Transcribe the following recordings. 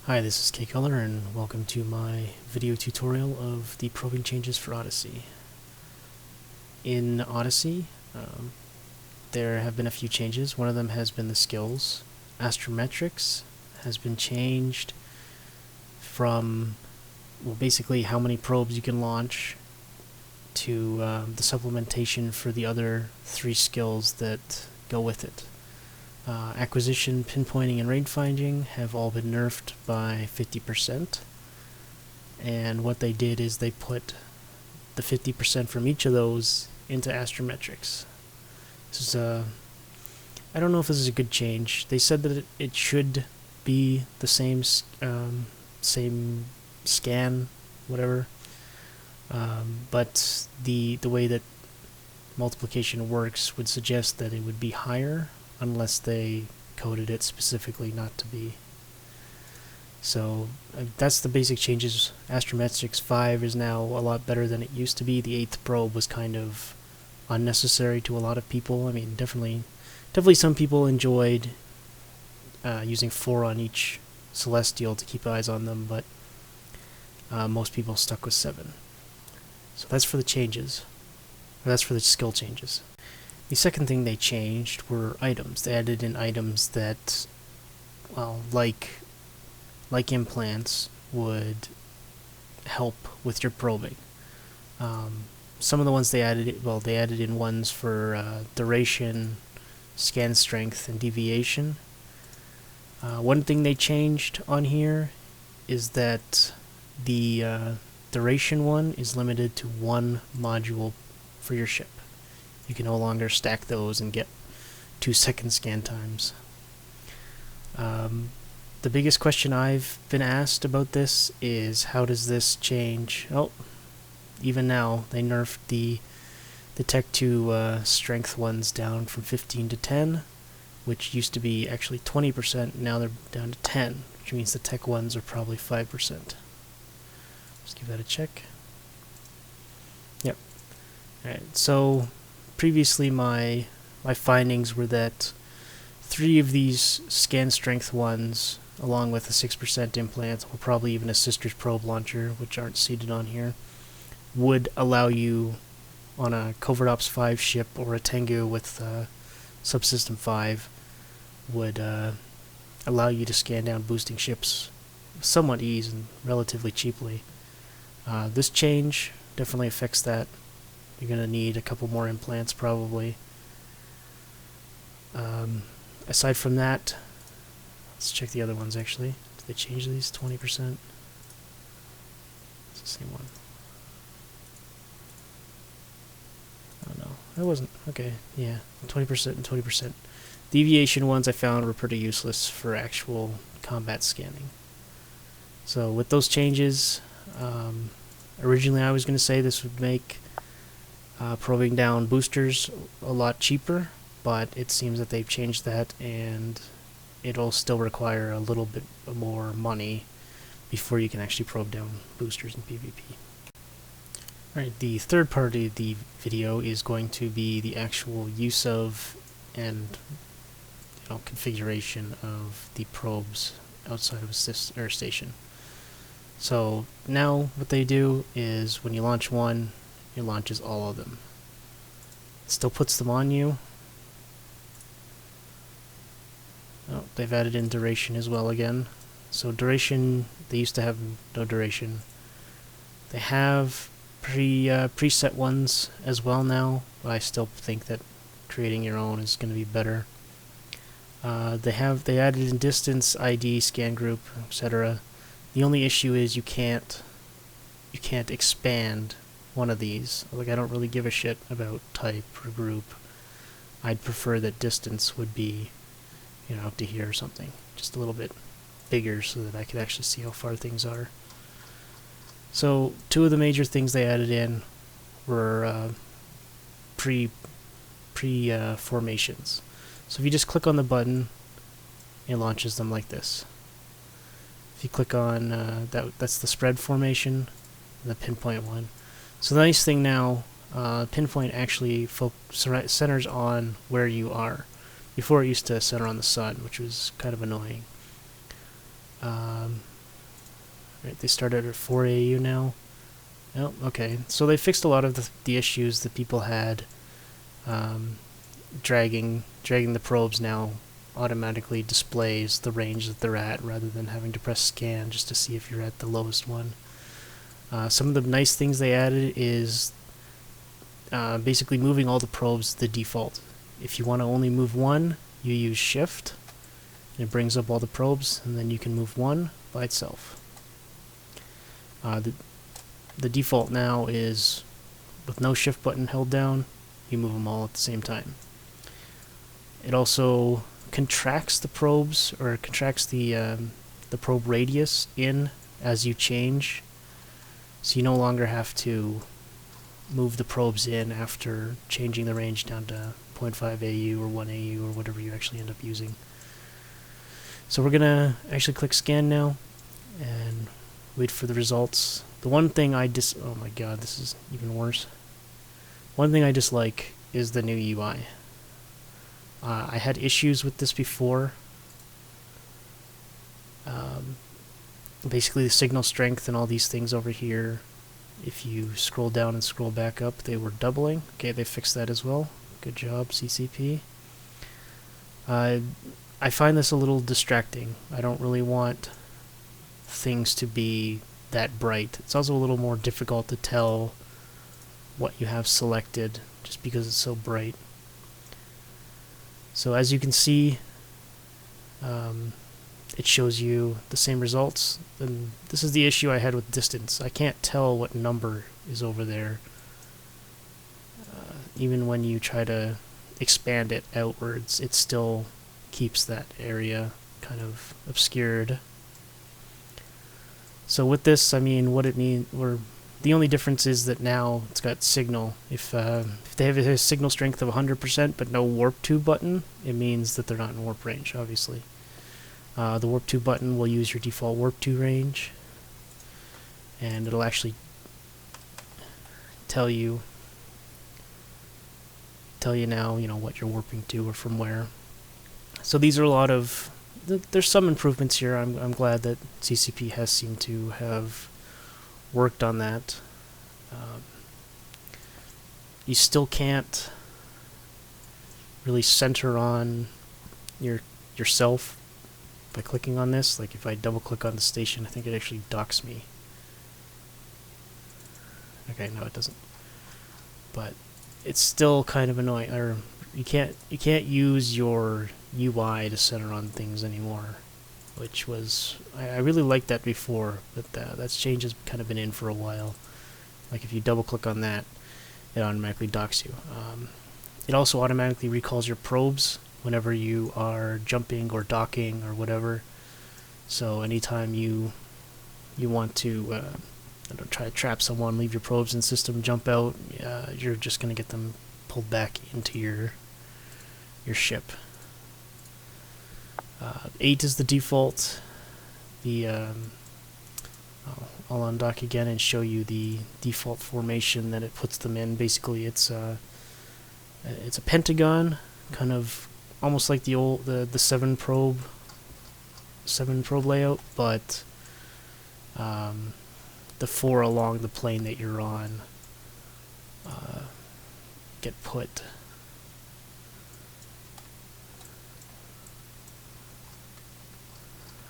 Hi, this is K-Color, and welcome to my video tutorial of the probing changes for Odyssey. In Odyssey, there have been a few changes. One of them has been the skills. Astrometrics has been changed from, well, basically how many probes you can launch to the supplementation for the other three skills that go with it. Acquisition, pinpointing, and range finding have all been nerfed by 50%. And what they did is they put the 50% from each of those into astrometrics. This is I don't know if this is a good change. They said that it should be the same same scan, whatever. But the way that multiplication works would suggest that it would be higher unless they coded it specifically not to be. So that's the basic changes. Astrometrics 5 is now a lot better than it used to be. The 8th probe was kind of unnecessary to a lot of people. I mean, definitely some people enjoyed using 4 on each celestial to keep eyes on them, but most people stuck with 7. So that's for the changes. Or that's for the skill changes. The second thing they changed were items. They added in items that, well, like implants, would help with your probing. Some of the ones they added, they added in ones for duration, scan strength, and deviation. One thing they changed on here is that the duration one is limited to 1 module for your ship. You can no longer stack those and get 2-second scan times. The biggest question I've been asked about this is, how does this change? Oh, even now they nerfed the Tech 2 strength ones down from 15 to 10, which used to be actually 20%. Now they're down to 10, which means the Tech ones are probably 5%. Let's give that a check. Yep. Alright, so previously my findings were that 3 of these scan strength ones, along with a 6% implant, or probably even a sister's probe launcher, which aren't seated on here, would allow you on a Covert Ops 5 ship or a Tengu with Subsystem 5, would allow you to scan down boosting ships with somewhat ease and relatively cheaply. This change definitely affects that. You're going to need a couple more implants probably. Aside from that, let's check the other ones actually. Did they change these 20%? It's the same one. Oh no, that wasn't. Okay, yeah, 20% and 20%. Deviation ones I found were pretty useless for actual combat scanning. So with those changes, originally I was going to say this would make probing down boosters a lot cheaper, but it seems that they've changed that, and it'll still require a little bit more money before you can actually probe down boosters in PvP. Alright, the third part of the video is going to be the actual use of and configuration of the probes outside of a station. So now what they do is when you launch one, it launches all of them. It still puts them on you. Oh, they've added in duration as well again. So duration, they used to have no duration. They have preset ones as well now, but I still think that creating your own is going to be better. They added in distance, ID, scan group, etc. The only issue is you can't expand one of these. Like, I don't really give a shit about type or group. I'd prefer that distance would be, up to here or something, just a little bit bigger so that I could actually see how far things are. So 2 of the major things they added in were formations. So if you just click on the button, it launches them like this. If you click on that's the spread formation, the pinpoint one. So the nice thing now, pinpoint actually centers on where you are. Before it used to center on the sun, which was kind of annoying. Right, they started at 4 AU now. Oh, okay. So they fixed a lot of the issues that people had. Dragging the probes now automatically displays the range that they're at rather than having to press scan just to see if you're at the lowest one. Some of the nice things they added is basically moving all the probes to the default. If you want to only move one, you use shift, and it brings up all the probes, and then you can move one by itself. The default now is with no shift button held down, you move them all at the same time. It also contracts the probes, or contracts the probe radius in as you change, so you no longer have to move the probes in after changing the range down to 0.5 AU or 1 AU or whatever you actually end up using. So we're gonna actually click scan now and wait for the results. The one thing oh my god, this is even worse. One thing I dislike is the new UI. I had issues with this before. Basically the signal strength and all these things over here, if you scroll down and scroll back up, they were doubling. Okay, they fixed that as well. Good job, CCP. I find this a little distracting. I don't really want things to be that bright. It's also a little more difficult to tell what you have selected just because it's so bright. So as you can see, it shows you the same results. And this is the issue I had with distance. I can't tell what number is over there, even when you try to expand it outwards. It still keeps that area kind of obscured. So with this, I mean, what it means, the only difference is that now it's got signal. If they have a signal strength of 100% but no warp 2 button, it means that they're not in warp range, obviously. The warp 2 button will use your default warp 2 range, and it'll actually tell you now, what you're warping to or from where. So these are a lot of there's some improvements here. I'm glad that CCP has seemed to have worked on that. You still can't really center on yourself by clicking on this. Like if I double click on the station, I think it actually docks me. Okay, no it doesn't. But it's still kind of annoying. Or you can't use your UI to center on things anymore, which was I really liked that before, but that change has kind of been in for a while. Like if you double click on that, it automatically docks you. It also automatically recalls your probes whenever you are jumping or docking or whatever. So anytime you want to try to trap someone, leave your probes in system, jump out, you're just going to get them pulled back into your ship. 8 is the default. I'll undock again and show you the default formation that it puts them in. Basically, it's a pentagon, kind of almost like the 7 probe layout, but the 4 along the plane that you're on get put.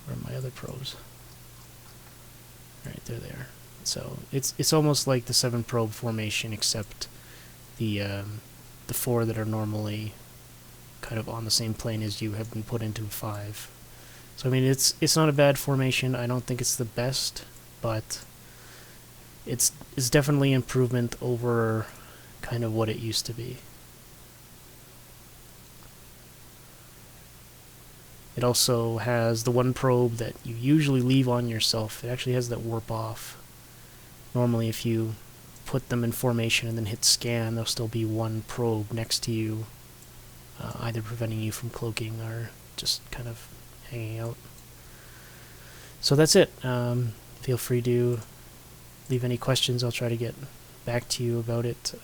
Where are my other probes? Right, they're there. So it's almost like the 7 probe formation, except the 4 that are normally kind of on the same plane as you have been put into 5. So I mean, it's not a bad formation. I don't think it's the best, but it's definitely improvement over kind of what it used to be. It also has the 1 probe that you usually leave on yourself. It actually has that warp off. Normally if you put them in formation and then hit scan, there'll still be 1 probe next to you, either preventing you from cloaking or just kind of hanging out. So that's it. Feel free to leave any questions. I'll try to get back to you about it.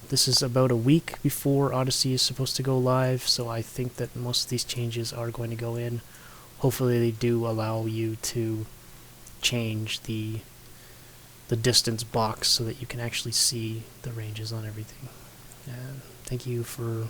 This is about a week before Odyssey is supposed to go live, so I think that most of these changes are going to go in hopefully they do allow you to change the distance box so that you can actually see the ranges on everything. And thank you for